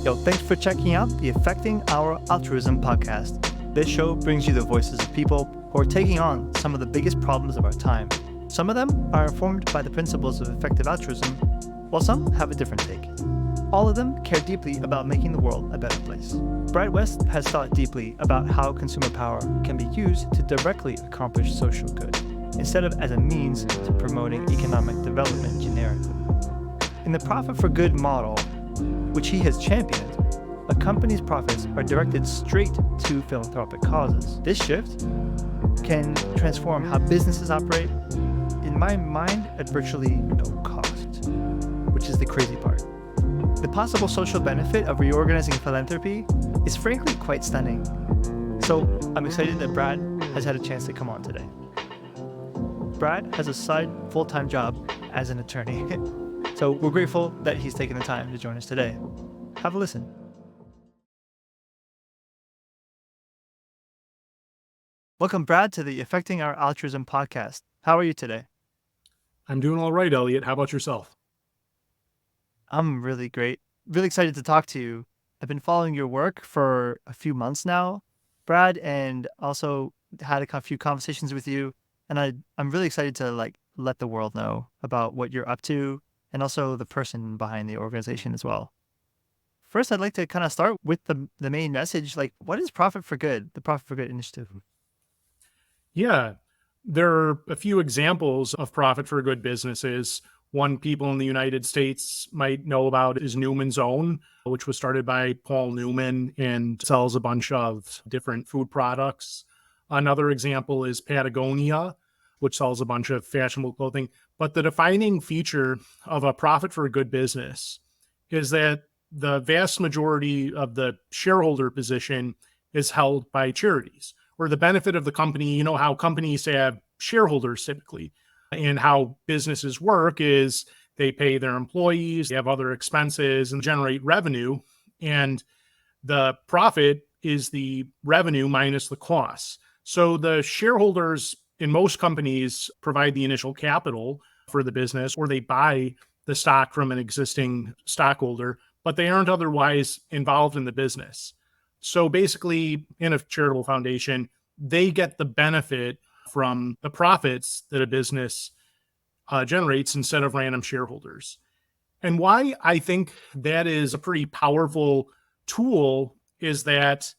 Yo, thanks for checking out the Affecting Our Altruism podcast. This show brings you the voices of people who are taking on some of the biggest problems of our time. Some of them are informed by the principles of effective altruism, while some have a different take. All of them care deeply about making the world a better place. Brad West has thought deeply about how consumer power can be used to directly accomplish social good, instead of as a means to promoting economic development generically. In the profit for good model, which he has championed, a company's profits are directed straight to philanthropic causes. This shift can transform how businesses operate, in my mind, at virtually no cost, which is the crazy part. The possible social benefit of reorganizing philanthropy is frankly quite stunning. So I'm excited that Brad has had a chance to come on today. Brad has a side full-time job as an attorney. So we're grateful that he's taken the time to join us today. Have a listen. Welcome, Brad, to the Affecting Our Altruism podcast. How are you today? I'm doing all right, Elliot. How about yourself? I'm really great. Really excited to talk to you. I've been following your work for a few months now, Brad, and also had a few conversations with you. And I'm really excited to let the world know about what you're up to and also the person behind the organization as well. First, I'd like to kind of start with the main message. What is Profit for Good, the Profit for Good initiative? Yeah, there are a few examples of profit for good businesses. One people in the United States might know about is Newman's Own, which was started by Paul Newman and sells a bunch of different food products. Another example is Patagonia, which sells a bunch of fashionable clothing. But the defining feature of a profit for a good business is that the vast majority of the shareholder position is held by charities, or the benefit of the company. You know how companies have shareholders typically, and how businesses work is they pay their employees, they have other expenses and generate revenue. And the profit is the revenue minus the costs. So the shareholders in most companies provide the initial capital for the business, or they buy the stock from an existing stockholder, but they aren't otherwise involved in the business. So basically, in a charitable foundation, they get the benefit from the profits that a business generates instead of random shareholders. And why I think that is a pretty powerful tool is that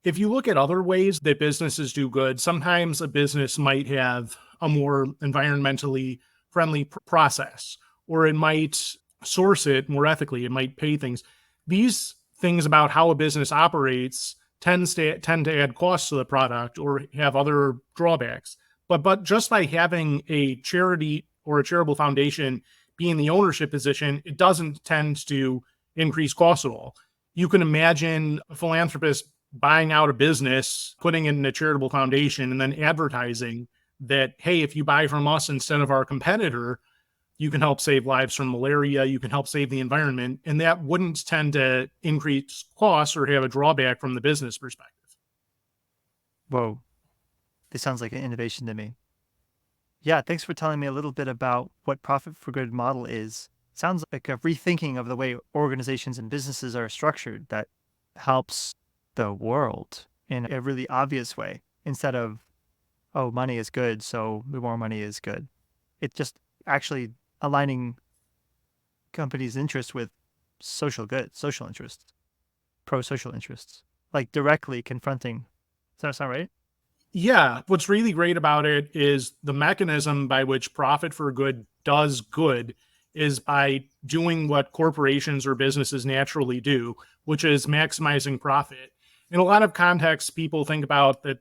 if you look at other ways that businesses do good, sometimes a business might have a more environmentally friendly process, or it might source it more ethically, it might pay things. These things about how a business operates tend to add costs to the product or have other drawbacks. But just by having a charity or a charitable foundation be in the ownership position, it doesn't tend to increase costs at all. You can imagine a philanthropist buying out a business, putting it in a charitable foundation, and then advertising that, hey, if you buy from us instead of our competitor, you can help save lives from malaria, you can help save the environment, and that wouldn't tend to increase costs or have a drawback from the business perspective. Whoa, this sounds like an innovation to me. Yeah, thanks for telling me a little bit about what Profit for Good model is. Sounds like a rethinking of the way organizations and businesses are structured that helps the world in a really obvious way, instead of, oh, money is good, so more money is good. It's just actually aligning companies' interests with social good, social interests, pro-social interests, like directly confronting. Does that sound right? Yeah, what's really great about it is the mechanism by which profit for good does good is by doing what corporations or businesses naturally do, which is maximizing profit. In a lot of contexts, people think about that,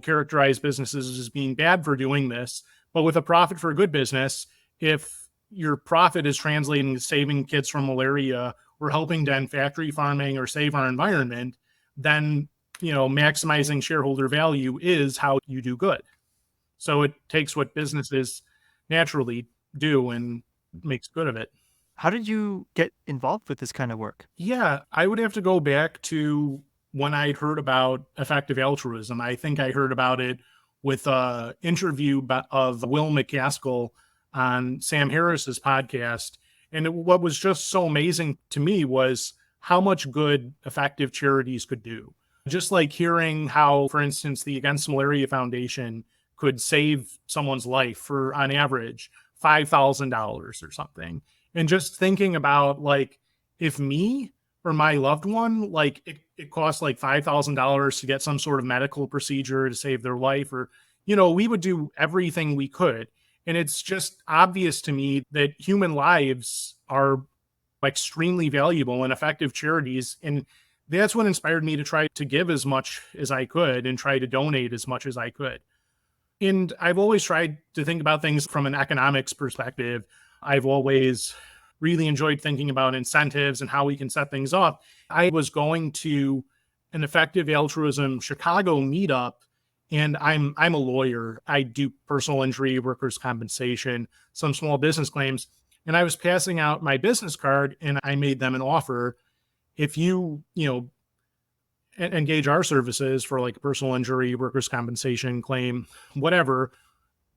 characterize businesses as being bad for doing this. But with a profit for a good business, if your profit is translating to saving kids from malaria or helping to end factory farming or save our environment, then, maximizing shareholder value is how you do good. So it takes what businesses naturally do and makes good of it. How did you get involved with this kind of work? Yeah, I would have to go back to when I'd heard about effective altruism. I think I heard about it with an interview of Will McCaskill on Sam Harris's podcast. And what was just so amazing to me was how much good effective charities could do. Just like hearing how, for instance, the Against Malaria Foundation could save someone's life for, on average, $5,000 or something. And just thinking about, like, if me or my loved one, like, it costs like $5,000 to get some sort of medical procedure to save their life, or, we would do everything we could. And it's just obvious to me that human lives are extremely valuable and effective charities. And that's what inspired me to try to give as much as I could and try to donate as much as I could. And I've always tried to think about things from an economics perspective. I've always really enjoyed thinking about incentives and how we can set things up. I was going to an effective altruism Chicago meetup, and I'm a lawyer. I do personal injury, workers' compensation, some small business claims. And I was passing out my business card, and I made them an offer. If you engage our services for like a personal injury, workers' compensation claim, whatever,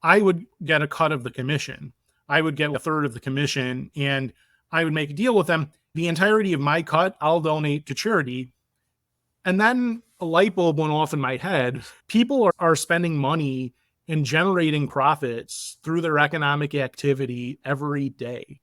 I would get a cut of the commission. I would get a third of the commission, and I would make a deal with them. The entirety of my cut, I'll donate to charity. And then a light bulb went off in my head. People are spending money and generating profits through their economic activity every day.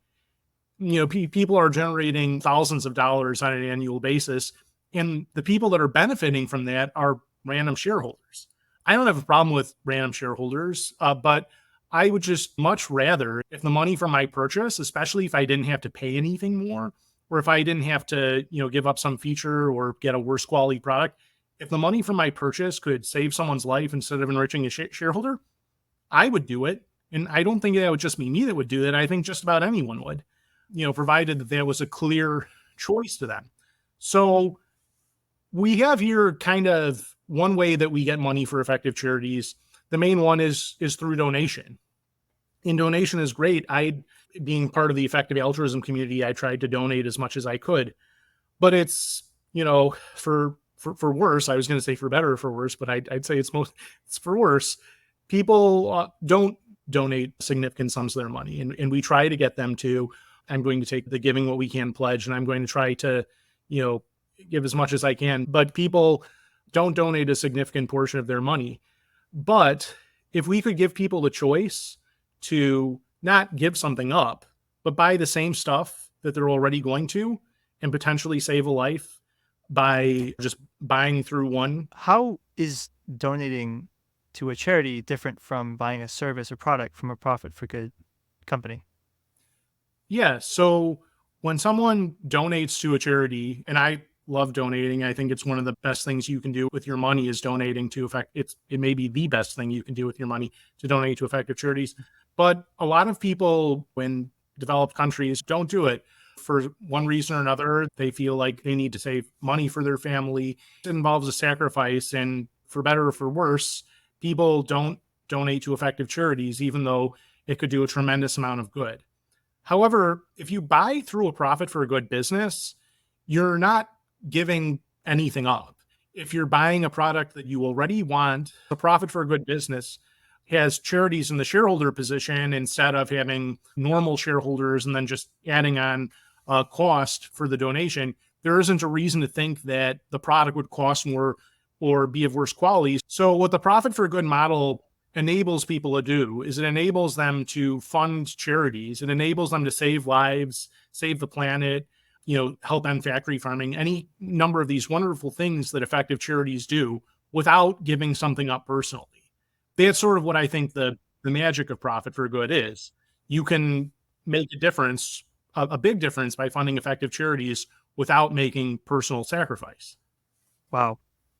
People are generating thousands of dollars on an annual basis, and the people that are benefiting from that are random shareholders. I don't have a problem with random shareholders, but I would just much rather if the money from my purchase, especially if I didn't have to pay anything more, or if I didn't have to, give up some feature or get a worse quality product, if the money from my purchase could save someone's life instead of enriching a shareholder, I would do it. And I don't think that would just be me that would do that. I think just about anyone would, provided that there was a clear choice to them. So we have here kind of one way that we get money for effective charities. The main one is through donation. And donation is great. Being part of the effective altruism community, I tried to donate as much as I could. But it's, for worse, I was going to say for better or for worse, but I'd say it's for worse. People don't donate significant sums of their money. And we try to get them to. I'm going to take the Giving What We Can pledge, and I'm going to try to, give as much as I can. But people don't donate a significant portion of their money. But if we could give people the choice to not give something up, but buy the same stuff that they're already going to and potentially save a life by just buying through one. How is donating to a charity different from buying a service or product from a profit for good company? Yeah. So when someone donates to a charity, and I love donating, I think it's one of the best things you can do with your money is donating to it may be the best thing you can do with your money to donate to effective charities. But a lot of people in developed countries don't do it for one reason or another. They feel like they need to save money for their family. It involves a sacrifice. And for better or for worse, people don't donate to effective charities, even though it could do a tremendous amount of good. However, if you buy through a profit for a good business, you're not giving anything up. If you're buying a product that you already want, the profit for a good business has charities in the shareholder position instead of having normal shareholders and then just adding on a cost for the donation. There isn't a reason to think that the product would cost more or be of worse quality. So what the profit for a good model enables people to do is it enables them to fund charities. It enables them to save lives, save the planet, help end factory farming, any number of these wonderful things that effective charities do without giving something up personally. That's sort of what I think the magic of profit for good is. You can make a difference, a big difference by funding effective charities without making personal sacrifice. Wow.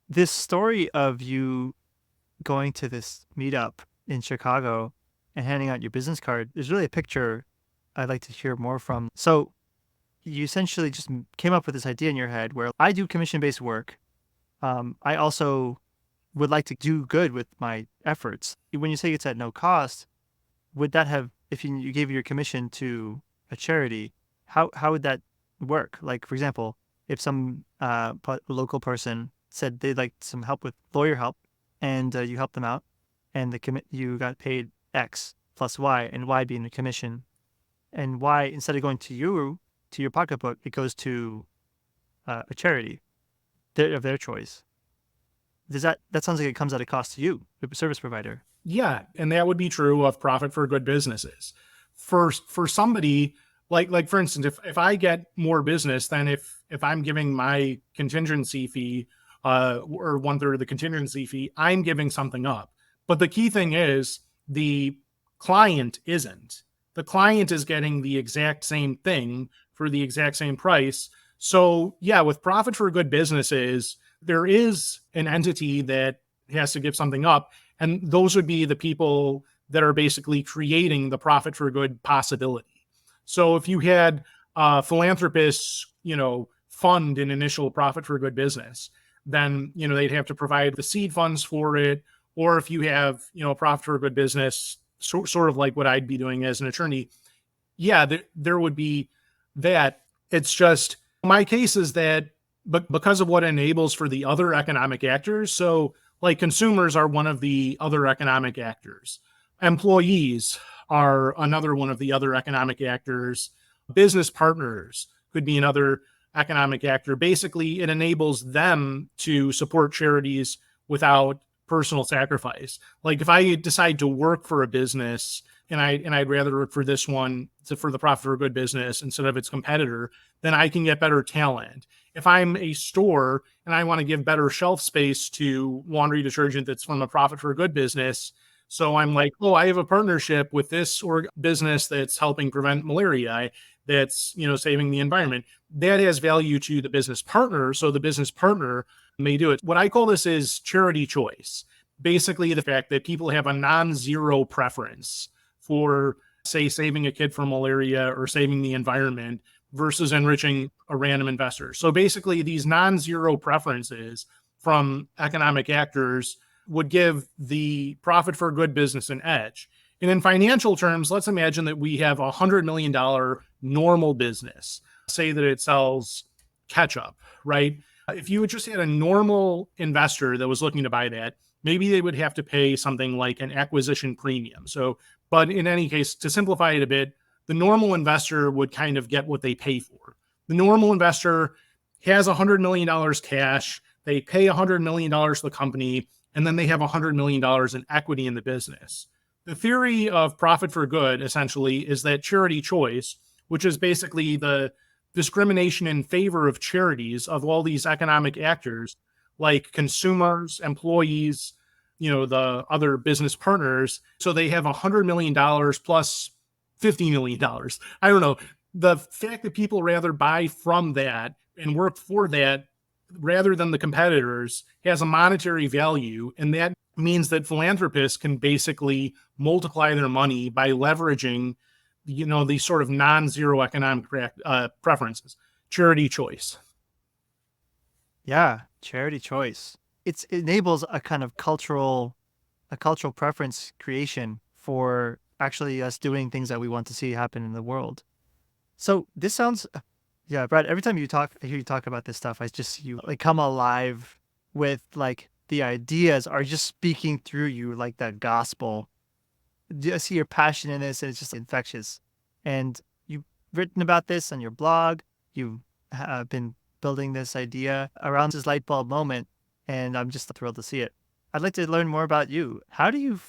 This story of you going to this meetup in Chicago and handing out your business card is really a picture I'd like to hear more from. So you essentially just came up with this idea in your head where I do commission-based work. I also would like to do good with my efforts. When you say it's at no cost, would that have, if you gave your commission to a charity, how would that work? Like, for example, if some local person said they'd like some help with lawyer help, and you helped them out, and you got paid X plus Y, and Y being the commission, and Y, instead of going to your pocketbook, it goes to a charity of their choice. That sounds like it comes at a cost to you, the service provider? Yeah, and that would be true of profit for good businesses. For somebody like for instance, if I get more business, then if I'm giving my contingency fee or one third of the contingency fee, I'm giving something up. But the key thing is the client isn't. The client is getting the exact same thing for the exact same price. So yeah, with profit for good businesses, there is an entity that has to give something up, and those would be the people that are basically creating the profit for good possibility. So if you had philanthropists, fund an initial profit for good business, then, they'd have to provide the seed funds for it. Or if you have, a profit for a good business, sort of like what I'd be doing as an attorney, yeah, there would be that. It's just my case is that, but because of what it enables for the other economic actors. So like consumers are one of the other economic actors. Employees are another one of the other economic actors. Business partners could be another economic actor. Basically, it enables them to support charities without personal sacrifice. Like if I decide to work for a business and I'd rather work for this one for the profit for a good business instead of its competitor, then I can get better talent. If I'm a store and I want to give better shelf space to laundry detergent that's from a profit for a good business, so I'm like, oh, I have a partnership with this or business that's helping prevent malaria, that's saving the environment. That has value to the business partner, so the business partner may do it. What I call this is charity choice. Basically, the fact that people have a non-zero preference for, say, saving a kid from malaria or saving the environment versus enriching a random investor. So basically, these non-zero preferences from economic actors would give the profit for a good business an edge. And in financial terms, let's imagine that we have $100 million normal business. Say that it sells ketchup, right? If you just had a normal investor that was looking to buy that, maybe they would have to pay something like an acquisition premium. So, but in any case, to simplify it a bit, the normal investor would kind of get what they pay for. The normal investor has $100 million cash, they pay $100 million to the company, and then they have $100 million in equity in the business. The theory of profit for good, essentially, is that charity choice, which is basically the discrimination in favor of charities of all these economic actors, like consumers, employees, the other business partners. So they have $100 million plus $50 million. I don't know. The fact that people rather buy from that and work for that rather than the competitors has a monetary value. And that means that philanthropists can basically multiply their money by leveraging, these sort of non-zero economic preferences. Charity choice. Yeah, charity choice. It enables a kind of cultural preference creation for actually us doing things that we want to see happen in the world. So this sounds, yeah, Brad, every time I hear you talk about this stuff, I just see you like come alive with like the ideas are just speaking through you like that gospel. I see your passion in this and it's just infectious. And you've written about this on your blog. You've been building this idea around this light bulb moment, and I'm just thrilled to see it. I'd like to learn more about you. How do you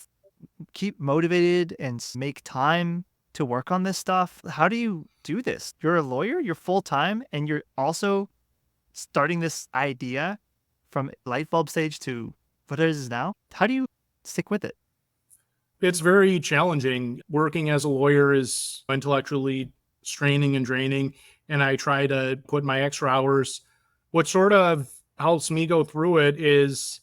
keep motivated and make time to work on this stuff? How do you do this? You're a lawyer, you're full time, and you're also starting this idea from light bulb stage to what it is now. How do you stick with it? It's very challenging. Working as a lawyer is intellectually straining and draining, and I try to put my extra hours. What sort of helps me go through it is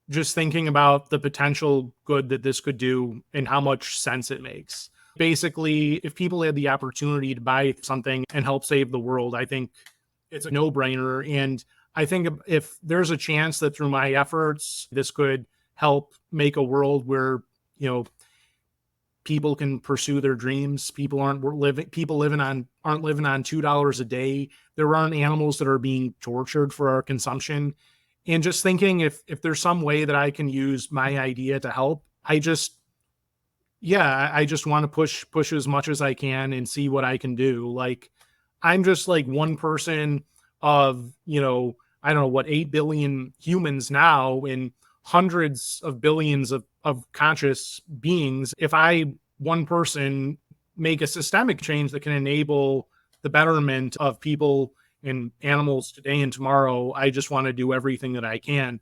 just thinking about the potential good that this could do and how much sense it makes. Basically, if people had the opportunity to buy something and help save the world, I think it's a no-brainer. And I think if there's a chance that through my efforts, this could help make a world where, people can pursue their dreams. People aren't living on $2 a day. There aren't animals that are being tortured for our consumption. And just thinking if there's some way that I can use my idea to help, I just want to push as much as I can and see what I can do. Like I'm just like one person of, I don't know what, 8 billion humans now and hundreds of billions of conscious beings. If I, one person, make a systemic change that can enable the betterment of people and animals today and tomorrow, I just want to do everything that I can.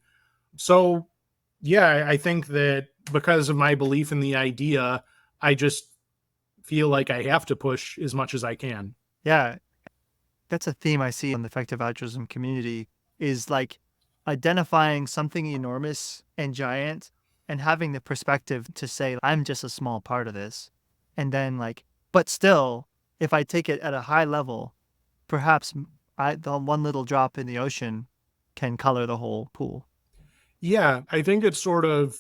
So, yeah, I think that because of my belief in the idea, I just feel like I have to push as much as I can. Yeah, that's a theme I see in the effective altruism community is like identifying something enormous and giant and having the perspective to say, I'm just a small part of this. And then, like, but still, if I take it at a high level, perhaps the one little drop in the ocean can color the whole pool. Yeah, I think it's sort of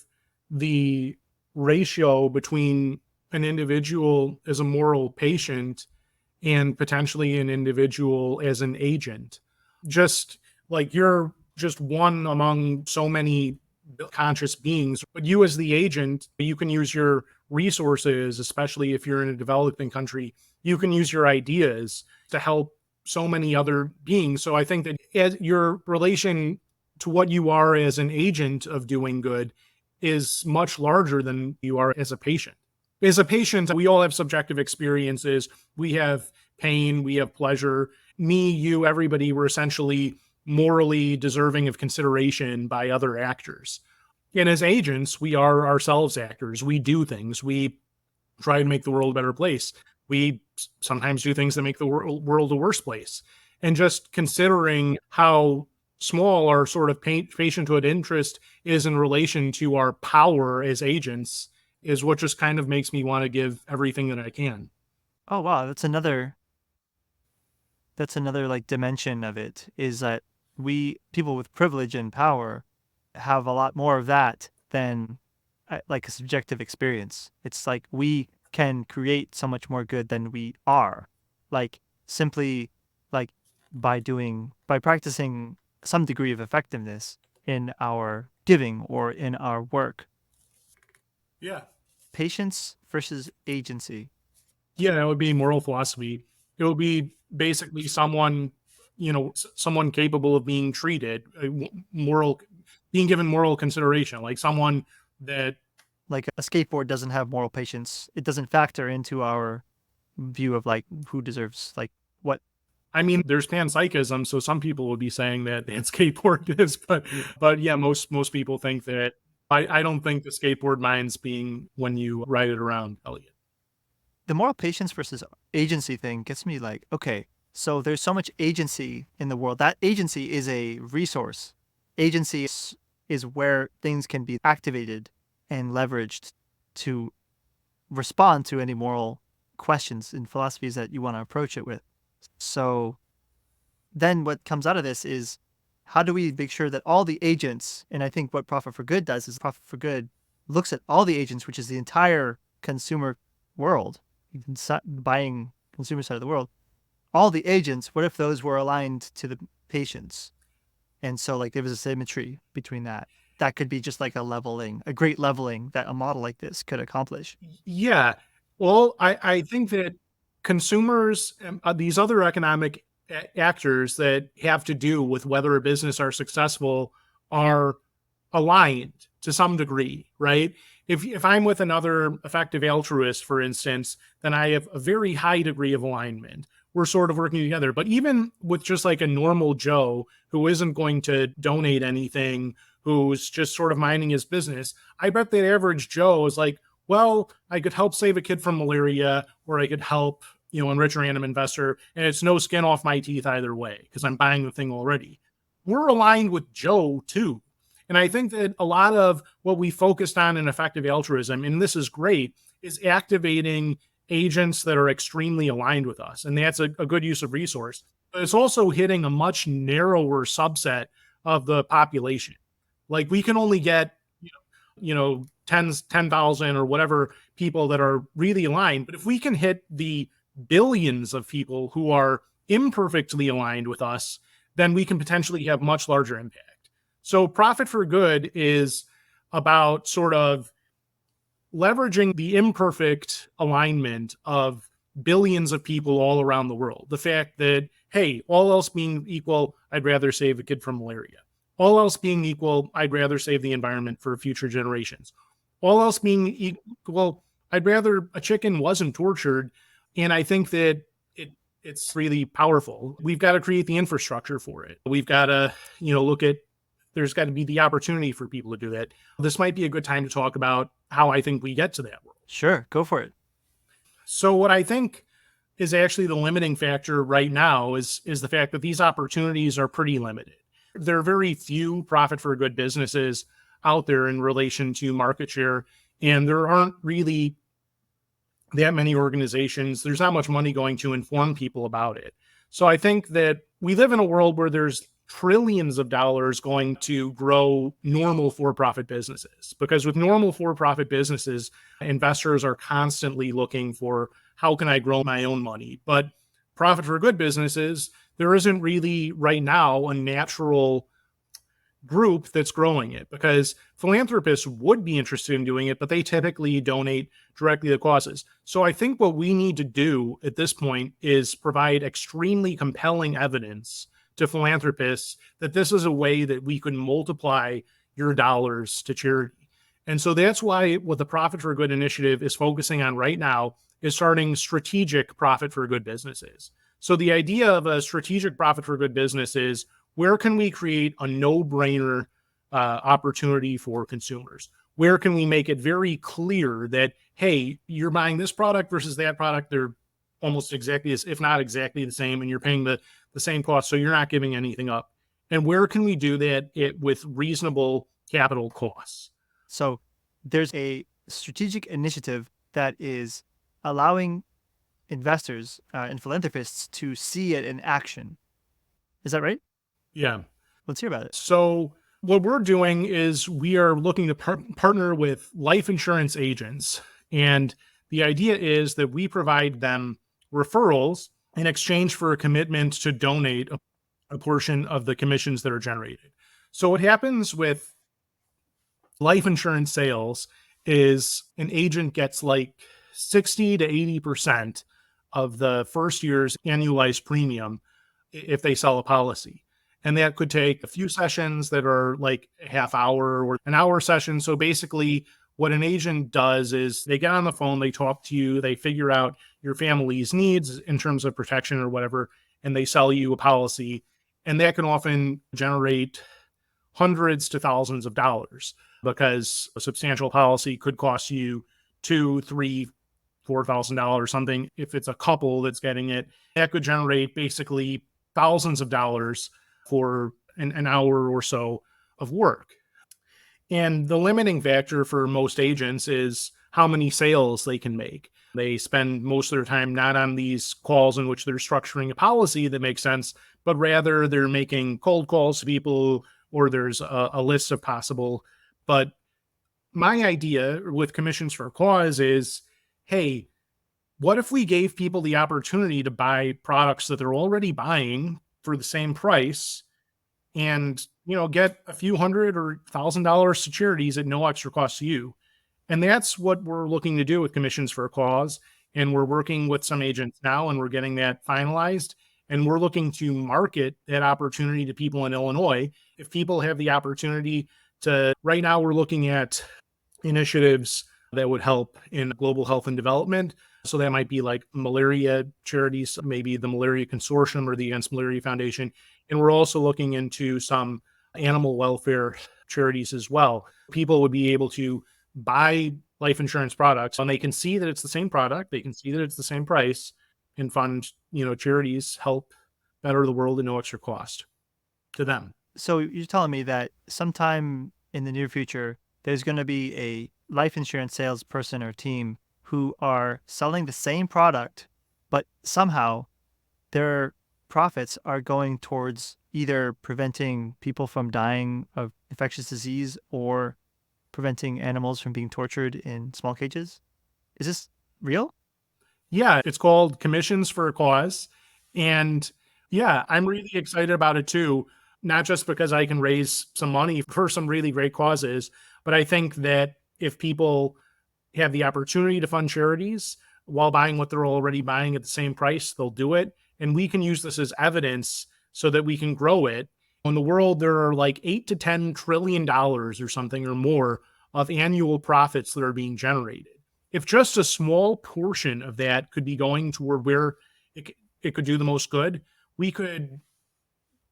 the ratio between an individual as a moral patient and potentially an individual as an agent. Just like you're just one among so many conscious beings, but you as the agent, you can use your resources, especially if you're in a developing country, you can use your ideas to help so many other beings. So I think that as your relation to what you are as an agent of doing good is much larger than you are as a patient. As a patient, we all have subjective experiences. We have pain, we have pleasure. Me, you, everybody, we're essentially morally deserving of consideration by other actors. And as agents, we are ourselves actors. We do things. We try and make the world a better place. We sometimes do things that make the world a worse place. And just considering how small our sort of patienthood interest is in relation to our power as agents is what just kind of makes me want to give everything that I can. Oh wow, that's another like dimension of it is that we people with privilege and power have a lot more of that than like a subjective experience. It's like we can create so much more good than we are, like simply like by practicing some degree of effectiveness in our giving or in our work. Yeah. Patience versus agency. Yeah, that would be moral philosophy. It would be basically someone, someone capable of being treated, moral, being given moral consideration, like someone that, Like a skateboard doesn't have moral patience. It doesn't factor into our view of like who deserves like what. I mean, there's panpsychism, so some people would be saying that that skateboard is, but yeah, most people think that. I don't think the skateboard mind's being when you ride it around, Elliot. The moral patience versus agency thing gets me like, okay, so there's so much agency in the world. That agency is a resource. Agency is where things can be activated and leveraged to respond to any moral questions and philosophies that you want to approach it with. So then what comes out of this is how do we make sure that all the agents, and I think what Profit for Good does is Profit for Good looks at all the agents, which is the entire consumer world, buying consumer side of the world, all the agents, what if those were aligned to the patients? And so like there was a symmetry between that. That could be just like a leveling, a great leveling that a model like this could accomplish. Yeah. Well, I think that consumers, these other economic actors that have to do with whether a business are successful are aligned to some degree, right? If I'm with another effective altruist, for instance, then I have a very high degree of alignment. We're sort of working together. But even with just like a normal Joe who isn't going to donate anything, who's just sort of minding his business, I bet that average Joe is like, well, I could help save a kid from malaria, or I could help, enrich a random investor, and it's no skin off my teeth either way because I'm buying the thing already. We're aligned with Joe too. And I think that a lot of what we focused on in effective altruism, and this is great, is activating agents that are extremely aligned with us. And that's a good use of resource. But it's also hitting a much narrower subset of the population. Like we can only get, 10,000 or whatever people that are really aligned. But if we can hit the billions of people who are imperfectly aligned with us, then we can potentially have much larger impact. So Profit for Good is about sort of leveraging the imperfect alignment of billions of people all around the world. The fact that, hey, all else being equal, I'd rather save a kid from malaria. All else being equal, I'd rather save the environment for future generations. All else being equal, I'd rather a chicken wasn't tortured. And I think that it's really powerful. We've got to create the infrastructure for it. We've got to, look at, there's got to be the opportunity for people to do that. This might be a good time to talk about how I think we get to that world. Sure, go for it. So what I think is actually the limiting factor right now is the fact that these opportunities are pretty limited. There are very few profit for good businesses out there in relation to market share, and there aren't really that many organizations. There's not much money going to inform people about it. So I think that we live in a world where there's trillions of dollars going to grow normal for-profit businesses, because with normal for-profit businesses, investors are constantly looking for how can I grow my own money. But profit for good businesses, there isn't really right now a natural group that's growing it, because philanthropists would be interested in doing it, but they typically donate directly to causes. So I think what we need to do at this point is provide extremely compelling evidence to philanthropists that this is a way that we can multiply your dollars to charity. And so that's why what the Profit for Good initiative is focusing on right now is starting strategic profit for good businesses. So the idea of a strategic profit for good business is, where can we create a no-brainer opportunity for consumers? Where can we make it very clear that, hey, you're buying this product versus that product, they're almost exactly, if not exactly the same, and you're paying the same cost, so you're not giving anything up. And where can we do that with reasonable capital costs? So there's a strategic initiative that is allowing investors and philanthropists to see it in action. Is that right? Yeah. Let's hear about it. So what we're doing is we are looking to partner with life insurance agents. And the idea is that we provide them referrals in exchange for a commitment to donate a portion of the commissions that are generated. So what happens with life insurance sales is an agent gets like 60 to 80% of the first year's annualized premium if they sell a policy. And that could take a few sessions that are like a half hour or an hour session. So basically, what an agent does is they get on the phone, they talk to you, they figure out your family's needs in terms of protection or whatever, and they sell you a policy. And that can often generate hundreds to thousands of dollars, because a substantial policy could cost you $2, $3, $4,000 something. If it's a couple that's getting it, that could generate basically thousands of dollars for an hour or so of work. And the limiting factor for most agents is how many sales they can make. They spend most of their time not on these calls in which they're structuring a policy that makes sense, but rather they're making cold calls to people, or there's a list of possible. But my idea with Commissions for a Cause is, hey, what if we gave people the opportunity to buy products that they're already buying for the same price, and get a few $100 or $1,000 to charities at no extra cost to you? And that's what we're looking to do with Commissions for a Cause. And we're working with some agents now, and we're getting that finalized. And we're looking to market that opportunity to people in Illinois. If people have the opportunity to, right now we're looking at initiatives that would help in global health and development. So that might be like malaria charities, maybe the Malaria Consortium or the Against Malaria Foundation. And we're also looking into some animal welfare charities as well. People would be able to buy life insurance products, and they can see that it's the same product. They can see that it's the same price, and fund, charities help better the world at no extra cost to them. So you're telling me that sometime in the near future, there's going to be a life insurance salesperson or team who are selling the same product, but somehow their profits are going towards either preventing people from dying of infectious disease or preventing animals from being tortured in small cages? Is this real? Yeah, it's called Commissions for a Cause. And yeah, I'm really excited about it too, not just because I can raise some money for some really great causes, but I think that if people have the opportunity to fund charities while buying what they're already buying at the same price, they'll do it. And we can use this as evidence so that we can grow it. In the world, there are like 8 to 10 trillion dollars or something or more of annual profits that are being generated. If just a small portion of that could be going toward where it could do the most good, we could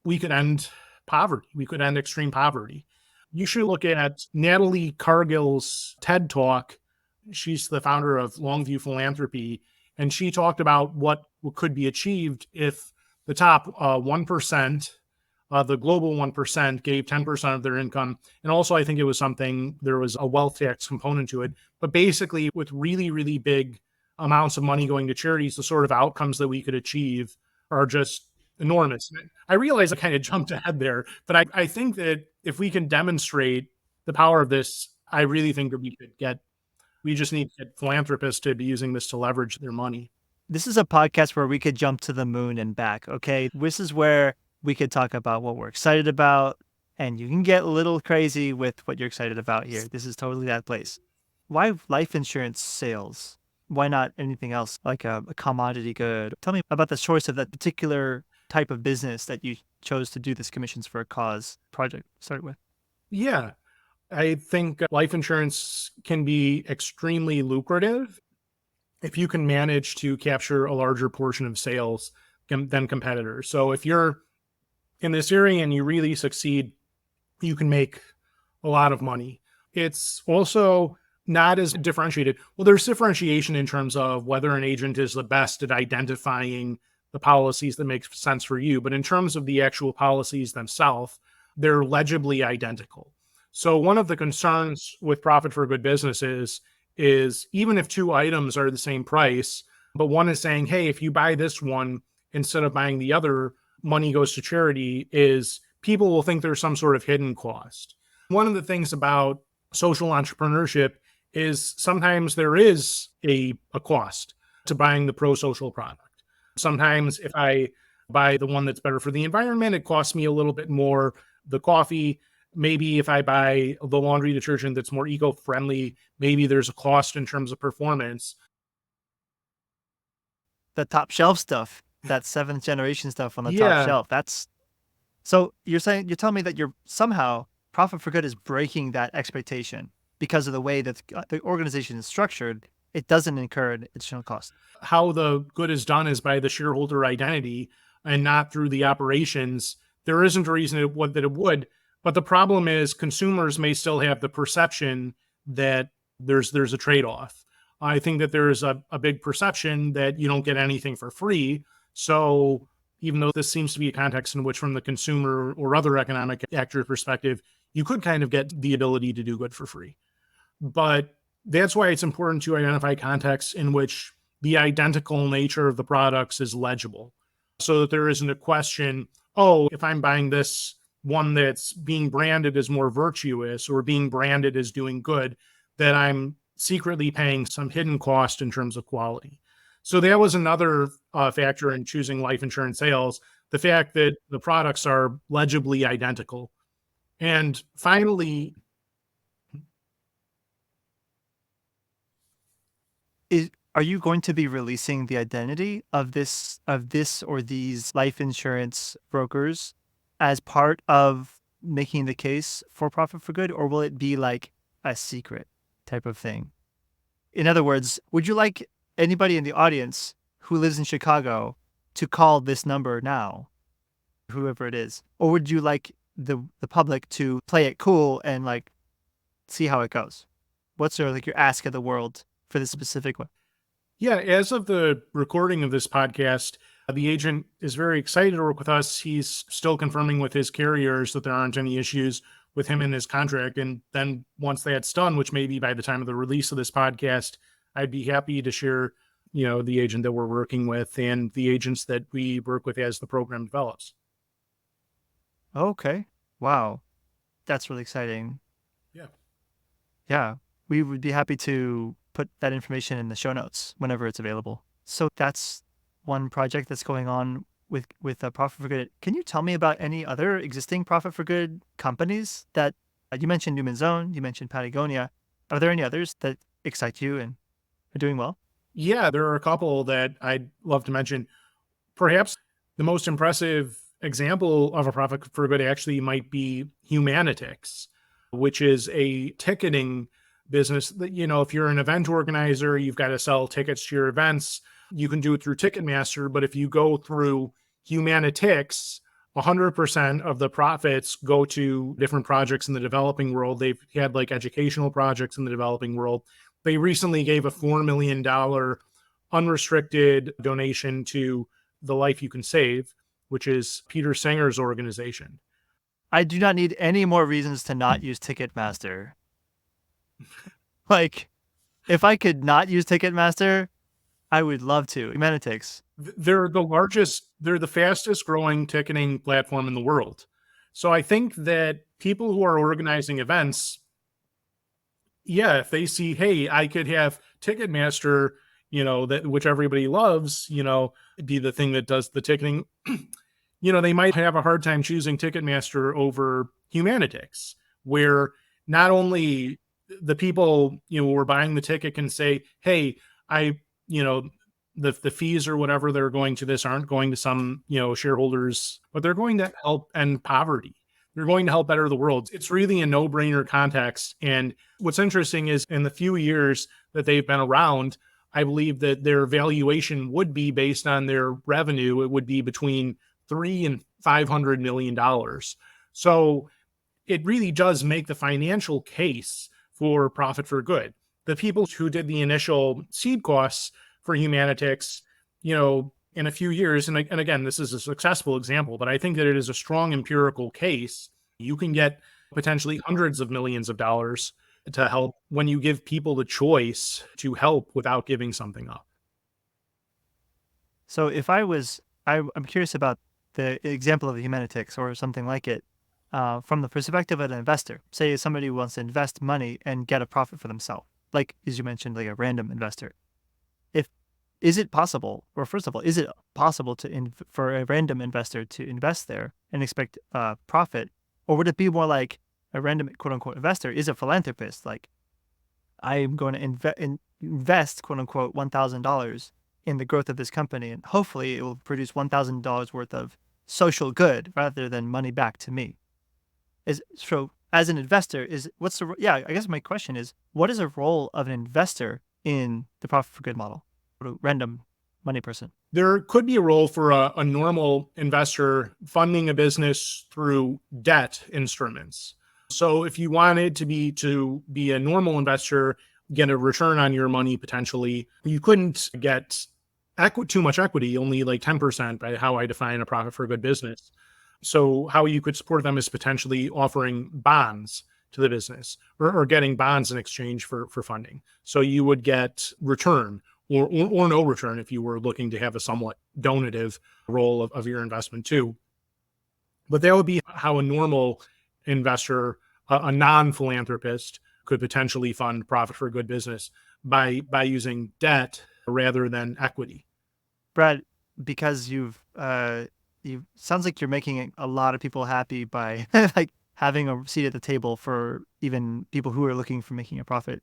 we could end poverty. We could end extreme poverty. You should look at Natalie Cargill's TED Talk. She's the founder of Longview Philanthropy, and she talked about what could be achieved if the top 1%, the global 1%, gave 10% of their income. And also, I think it was something, there was a wealth tax component to it. But basically, with really, really big amounts of money going to charities, the sort of outcomes that we could achieve are just enormous. I realize I kind of jumped ahead there, but I think that if we can demonstrate the power of this, I really think that we just need to get philanthropists to be using this to leverage their money. This is a podcast where we could jump to the moon and back, okay? This is where we could talk about what we're excited about, and you can get a little crazy with what you're excited about here. This is totally that place. Why life insurance sales? Why not anything else like a commodity good? Tell me about the choice of that particular type of business that you chose to do this commissions for a cause project start with. Yeah, I think life insurance can be extremely lucrative if you can manage to capture a larger portion of sales than competitors. So if you're in this area and you really succeed, you can make a lot of money. It's also not as differentiated. Well, there's differentiation in terms of whether an agent is the best at identifying the policies that make sense for you. But in terms of the actual policies themselves, they're legibly identical. So one of the concerns with profit for good business is even if two items are the same price, but one is saying, hey, if you buy this one instead of buying the other, money goes to charity, is people will think there's some sort of hidden cost. One of the things about social entrepreneurship is sometimes there is a cost to buying the pro-social product. Sometimes if I buy the one that's better for the environment, it costs me a little bit more. The coffee, maybe if I buy the laundry detergent that's more eco-friendly, maybe there's a cost in terms of performance. The top shelf stuff, that seventh generation stuff on the top Yeah, shelf. So you're telling me that you're somehow profit for good is breaking that expectation because of the way that the organization is structured. It doesn't incur an additional cost. how the good is done is by the shareholder identity and not through the operations. There isn't a reason that it would, but the problem is consumers may still have the perception that there's a trade-off. I think that there is a big perception that you don't get anything for free. So even though this seems to be a context in which from the consumer or other economic actor perspective, you could kind of get the ability to do good for free. But that's why it's important to identify contexts in which the identical nature of the products is legible so that there isn't a question, oh, if I'm buying this one that's being branded as more virtuous or being branded as doing good, that I'm secretly paying some hidden cost in terms of quality. So that was another factor in choosing life insurance sales, the fact that the products are legibly identical. And finally, Are you going to be releasing the identity of this or these life insurance brokers as part of making the case for profit for good, or will it be like a secret type of thing? In other words, would you like anybody in the audience who lives in Chicago to call this number now, whoever it is, or would you like the public to play it cool and like see how it goes? What's your ask of the world for this specific one? yeah, as of the recording of this podcast, the agent is very excited to work with us. He's still confirming with his carriers that there aren't any issues with him and his contract. And then once that's done, which may be by the time of the release of this podcast, I'd be happy to share, the agent that we're working with and the agents that we work with as the program develops. Okay. Wow. That's really exciting. Yeah. Yeah. We would be happy to put that information in the show notes whenever it's available. So that's one project that's going on with Profit for Good. Can you tell me about any other existing Profit for Good companies that you mentioned? Newman's Own, you mentioned Patagonia. Are there any others that excite you and are doing well? Yeah, there are a couple that I'd love to mention. Perhaps the most impressive example of a profit for good actually might be Humanitics, which is a ticketing business that, if you're an event organizer, you've got to sell tickets to your events. You can do it through Ticketmaster, but if you go through Humanitics, 100% of the profits go to different projects in the developing world. They've had like educational projects in the developing world. They recently gave a $4 million unrestricted donation to The Life You Can Save, which is Peter Singer's organization. I do not need any more reasons to not use Ticketmaster. Like, if I could not use Ticketmaster, I would love to. Humanitics. They're the fastest growing ticketing platform in the world. So I think that people who are organizing events, if they see, hey, I could have Ticketmaster, that which everybody loves, be the thing that does the ticketing, they might have a hard time choosing Ticketmaster over Humanitics, where not only the people, who are buying the ticket can say, hey, the fees or whatever they're going to this aren't going to some, shareholders, but they're going to help end poverty. They're going to help better the world. It's really a no-brainer context. And what's interesting is in the few years that they've been around, I believe that their valuation would be based on their revenue. It would be between $300 and $500 million. So it really does make the financial case for profit for good. The people who did the initial seed costs for Humanitics, in a few years, and again, this is a successful example, but I think that it is a strong empirical case. You can get potentially hundreds of millions of dollars to help when you give people the choice to help without giving something up. So if I'm curious about the example of Humanitics or something like it from the perspective of an investor. Say somebody wants to invest money and get a profit for themselves, like, as you mentioned, like a random investor. Is it possible for a random investor to invest there and expect profit? Or would it be more like a random quote unquote investor is a philanthropist? Like, I'm going to invest quote unquote $1,000 in the growth of this company, and hopefully it will produce $1,000 worth of social good rather than money back to me. So as an investor, I guess my question is, what is a role of an investor in the profit for good model? Random money person. There could be a role for a normal investor funding a business through debt instruments. So if you wanted to be a normal investor, get a return on your money potentially, you couldn't get too much equity, only like 10% by how I define a profit for a good business. So how you could support them is potentially offering bonds to the business or getting bonds in exchange for funding. So you would get return or no return if you were looking to have a somewhat donative role of your investment too. But that would be how a normal investor, a non-philanthropist, could potentially fund profit for a good business by using debt rather than equity. Brad, because you sounds like you're making a lot of people happy by like having a seat at the table for even people who are looking for making a profit,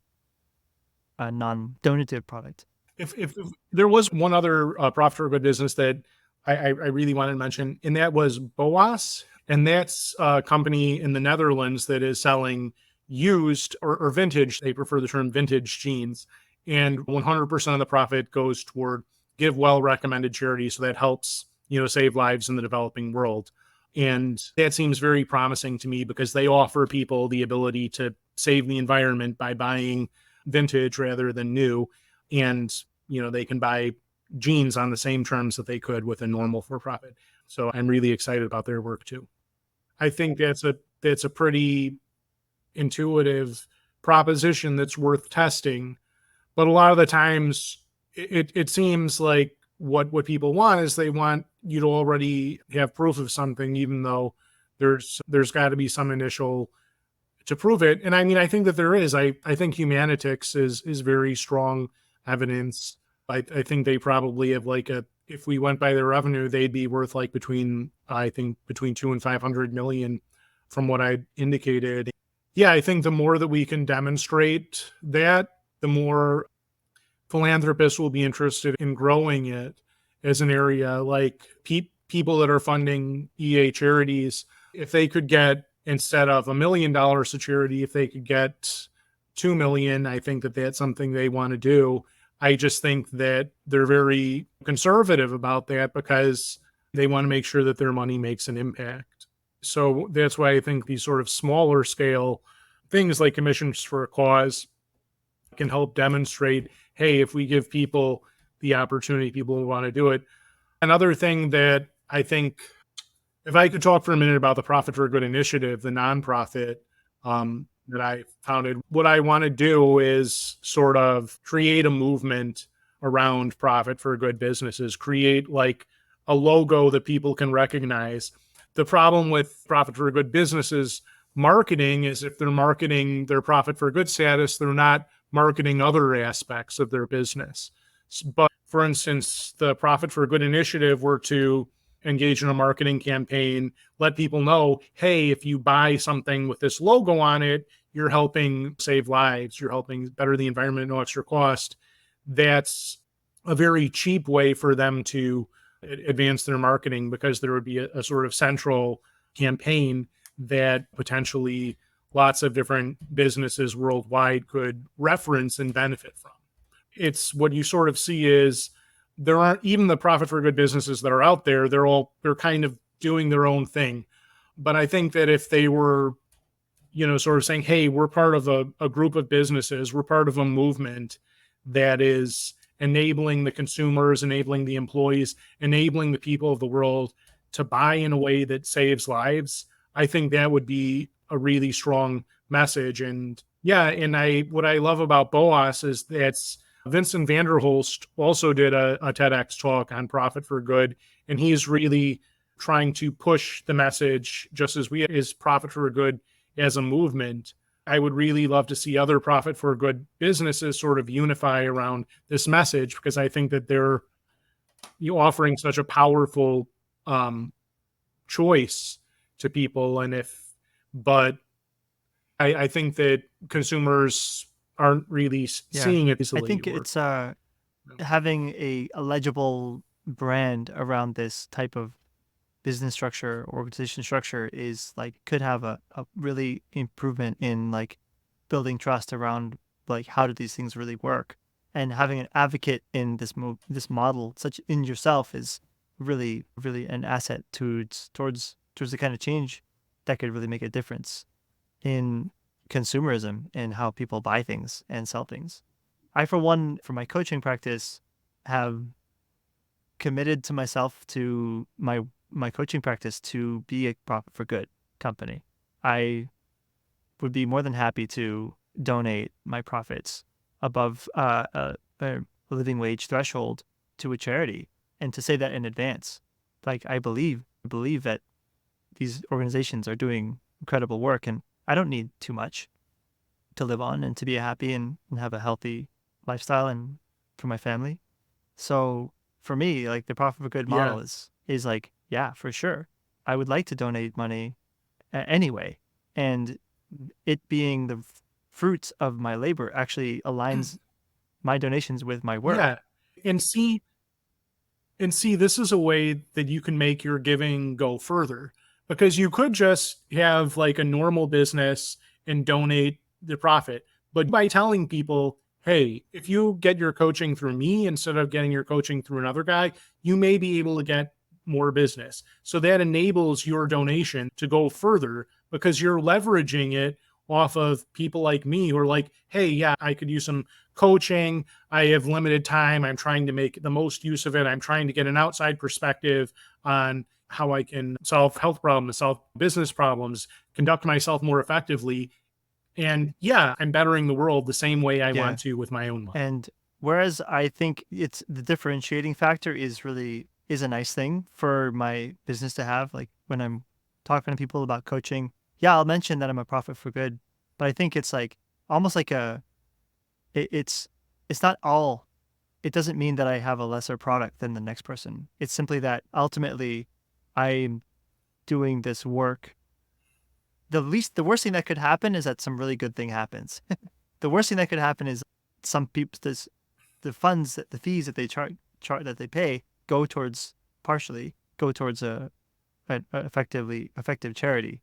a non-donative product. If there was one other profit for a good business that I really wanted to mention, and that was Boas, and that's a company in the Netherlands that is selling used or vintage. They prefer the term vintage jeans, and 100% of the profit goes toward give well recommended charities. So that helps save lives in the developing world, and that seems very promising to me because they offer people the ability to save the environment by buying vintage rather than new. And, they can buy jeans on the same terms that they could with a normal for-profit. So I'm really excited about their work too. I think that's a pretty intuitive proposition that's worth testing. But a lot of the times it seems like what people want is they want you to already have proof of something, even though there's got to be some initial to prove it. And I mean, I think that there is. I think Humanitics is very strong evidence. I think they probably have if we went by their revenue, they'd be worth between 2 and 500 million from what I indicated. Yeah, I think the more that we can demonstrate that, the more philanthropists will be interested in growing it. as an area, like people that are funding charities, if they could get, instead of $1 million to charity, if they could get 2 million, I think that that's something they want to do. I just think that they're very conservative about that because they want to make sure that their money makes an impact. So that's why I think these sort of smaller scale things like commissions for a cause can help demonstrate, hey, if we give people the opportunity, people will want to do it. Another thing that I think, if I could talk for a minute about the Profit for Good initiative, the nonprofit that I founded, what I want to do is sort of create a movement around Profit for Good businesses, create like a logo that people can recognize. The problem with Profit for Good businesses marketing is if they're marketing their Profit for Good status, they're not marketing other aspects of their business. But for instance, the Profit for Good initiative were to engage in a marketing campaign, let people know, hey, if you buy something with this logo on it, you're helping save lives, you're helping better the environment at no extra cost. That's a very cheap way for them to advance their marketing, because there would be a sort of central campaign that potentially lots of different businesses worldwide could reference and benefit from. It's what you sort of see is there aren't even the Profit for Good businesses that are out there. They're kind of doing their own thing. But I think that if they were, sort of saying, hey, we're part of a group of businesses, we're part of a movement that is enabling the consumers, enabling the employees, enabling the people of the world to buy in a way that saves lives, I think that would be a really strong message. And yeah, and what I love about BOAS is that's Vincent Vanderholst also did a TEDx talk on Profit for Good, and he's really trying to push the message, just as we is Profit for Good as a movement. I would really love to see other Profit for Good businesses sort of unify around this message, because I think that they're offering such a powerful choice to people. But I think that consumers aren't really seeing it easily. I think it's having a legible brand around this type of business structure, organization structure is like could have a really improvement in like building trust around like how do these things really work, and having an advocate in this model such in yourself is really an asset towards the kind of change that could really make a difference in consumerism and how people buy things and sell things. I, for one, for my coaching practice, have committed to myself to my coaching practice to be a Profit for Good company. I would be more than happy to donate my profits above a living wage threshold to a charity, and to say that in advance. Like I believe that these organizations are doing incredible work, and I don't need too much to live on and to be happy and have a healthy lifestyle and for my family. So for me, like the Profit for Good model is like, yeah, for sure. I would like to donate money anyway. And it being the fruits of my labor actually aligns my donations with my work. Yeah. And see, this is a way that you can make your giving go further, because you could just have like a normal business and donate the profit. But by telling people, hey, if you get your coaching through me instead of getting your coaching through another guy, you may be able to get more business. So that enables your donation to go further, because you're leveraging it off of people like me who are like, hey, yeah, I could use some coaching. I have limited time. I'm trying to make the most use of it. I'm trying to get an outside perspective on how I can solve health problems, solve business problems, conduct myself more effectively. And yeah, I'm bettering the world the same way I want to with my own money. And whereas I think it's the differentiating factor is a nice thing for my business to have. Like when I'm talking to people about coaching, yeah, I'll mention that I'm a Profit for Good, but I think it's like almost like it's not all. It doesn't mean that I have a lesser product than the next person. It's simply that ultimately I'm doing this work. The worst thing that could happen is that some really good thing happens. The worst thing that could happen is some people, the fees that they charge that they pay partially go towards an effective charity.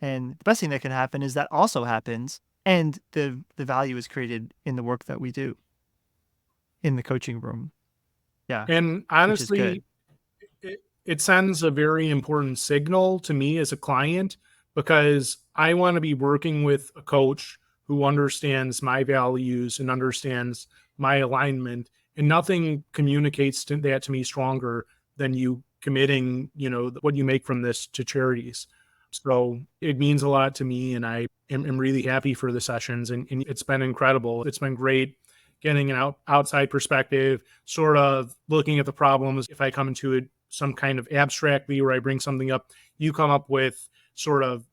And the best thing that can happen is that also happens, and the value is created in the work that we do in the coaching room. Yeah, And which is good. honestly, it sends a very important signal to me as a client, because I want to be working with a coach who understands my values and understands my alignment. And nothing communicates that to me stronger than you committing, what you make from this to charities. So it means a lot to me, and I am really happy for the sessions, and it's been incredible. It's been great getting an outside perspective, sort of looking at the problems. If I come into it some kind of abstractly, or I bring something up, you come up with sort of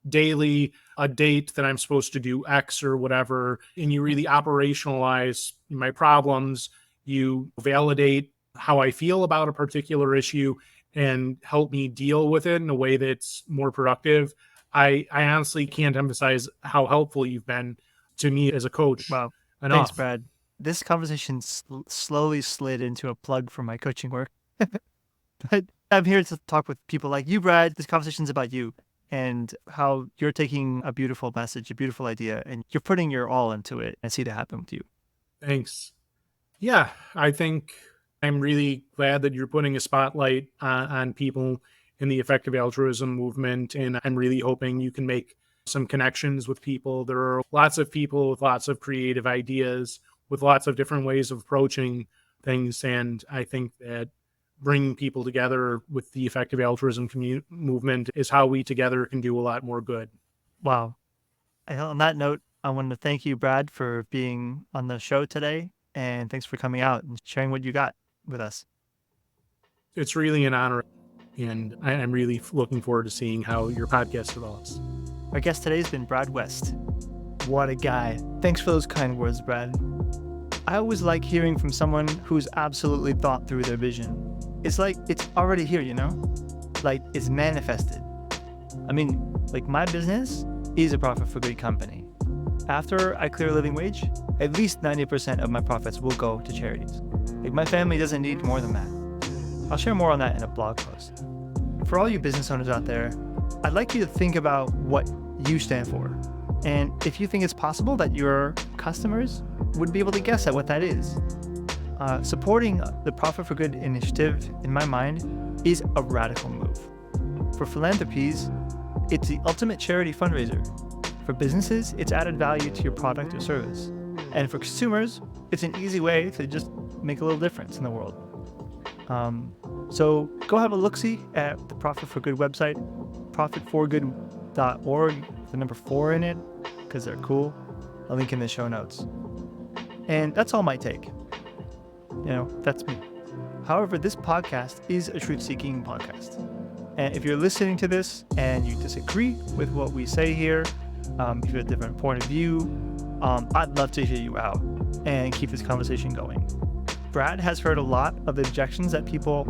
daily a date that I'm supposed to do X or whatever, and you really operationalize my problems. You validate how I feel about a particular issue and help me deal with it in a way that's more productive. I honestly can't emphasize how helpful you've been to me as a coach Wow. Thanks, enough. Brad. This conversation slowly slid into a plug for my coaching work. But I'm here to talk with people like you, Brad. This conversation's about you and how you're taking a beautiful message, a beautiful idea, and you're putting your all into it. I see that happen with you. Thanks. Yeah, I think I'm really glad that you're putting a spotlight on people in the effective altruism movement. And I'm really hoping you can make some connections with people. There are lots of people with lots of creative ideas, with lots of different ways of approaching things. And I think that bringing people together with the effective altruism movement is how we together can do a lot more good. Wow. And on that note, I want to thank you, Brad, for being on the show today. And thanks for coming out and sharing what you got with us. It's really an honor. And I'm really looking forward to seeing how your podcast develops. Our guest today has been Brad West. What a guy. Thanks for those kind words, Brad. I always like hearing from someone who's absolutely thought through their vision. It's like it's already here, like it's manifested. I mean, like my business is a profit for good company. After I clear a living wage, at least 90% of my profits will go to charities. Like my family doesn't need more than that. I'll share more on that in a blog post. For all you business owners out there, I'd like you to think about what you stand for. And if you think it's possible that your customers would be able to guess at what that is. Supporting the Profit for Good initiative, in my mind, is a radical move. For philanthropies, it's the ultimate charity fundraiser. For businesses, it's added value to your product or service. And for consumers, it's an easy way to just make a little difference in the world. So go have a look-see at the Profit for Good website, profitforgood.org, the number 4 in it, because they're cool. I'll link in the show notes. And that's all my take. That's me. However, this podcast is a truth-seeking podcast. And if you're listening to this and you disagree with what we say here, if you have a different point of view, I'd love to hear you out and keep this conversation going. Brad has heard a lot of the objections that people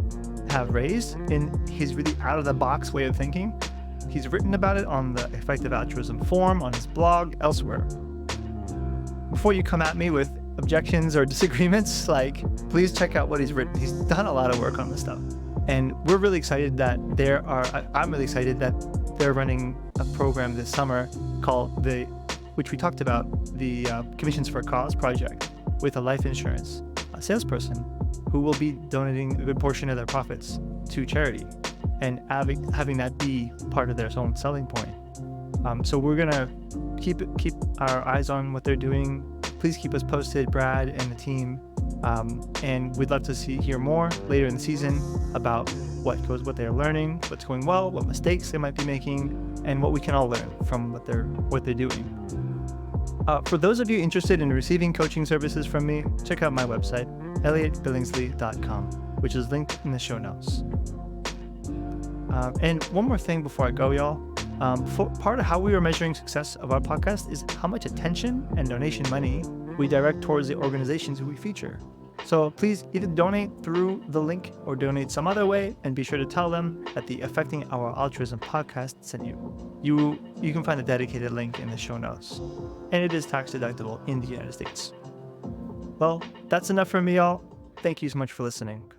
have raised in his really out-of-the-box way of thinking. He's written about it on the Effective Altruism forum, on his blog, elsewhere. Before you come at me with objections or disagreements, please check out what he's written. He's done a lot of work on this stuff. And we're really excited that I'm really excited that they're running a program this summer called which we talked about, the Commissions for a Cause project, with a life insurance salesperson who will be donating a good portion of their profits to charity and having that be part of their own selling point. So we're gonna keep our eyes on what they're doing. Please keep us posted, Brad and the team. And we'd love to hear more later in the season about what they're learning, what's going well, what mistakes they might be making, and what we can all learn from what they're doing. For those of you interested in receiving coaching services from me, check out my website, elliottbillingsley.com, which is linked in the show notes. And one more thing before I go, y'all. Part of how we are measuring success of our podcast is how much attention and donation money we direct towards the organizations who we feature. So please either donate through the link or donate some other way, and be sure to tell them that the Affecting Our Altruism podcast sent you. You can find the dedicated link in the show notes, and it is tax deductible in the United States. Well, that's enough from me, y'all. Thank you so much for listening.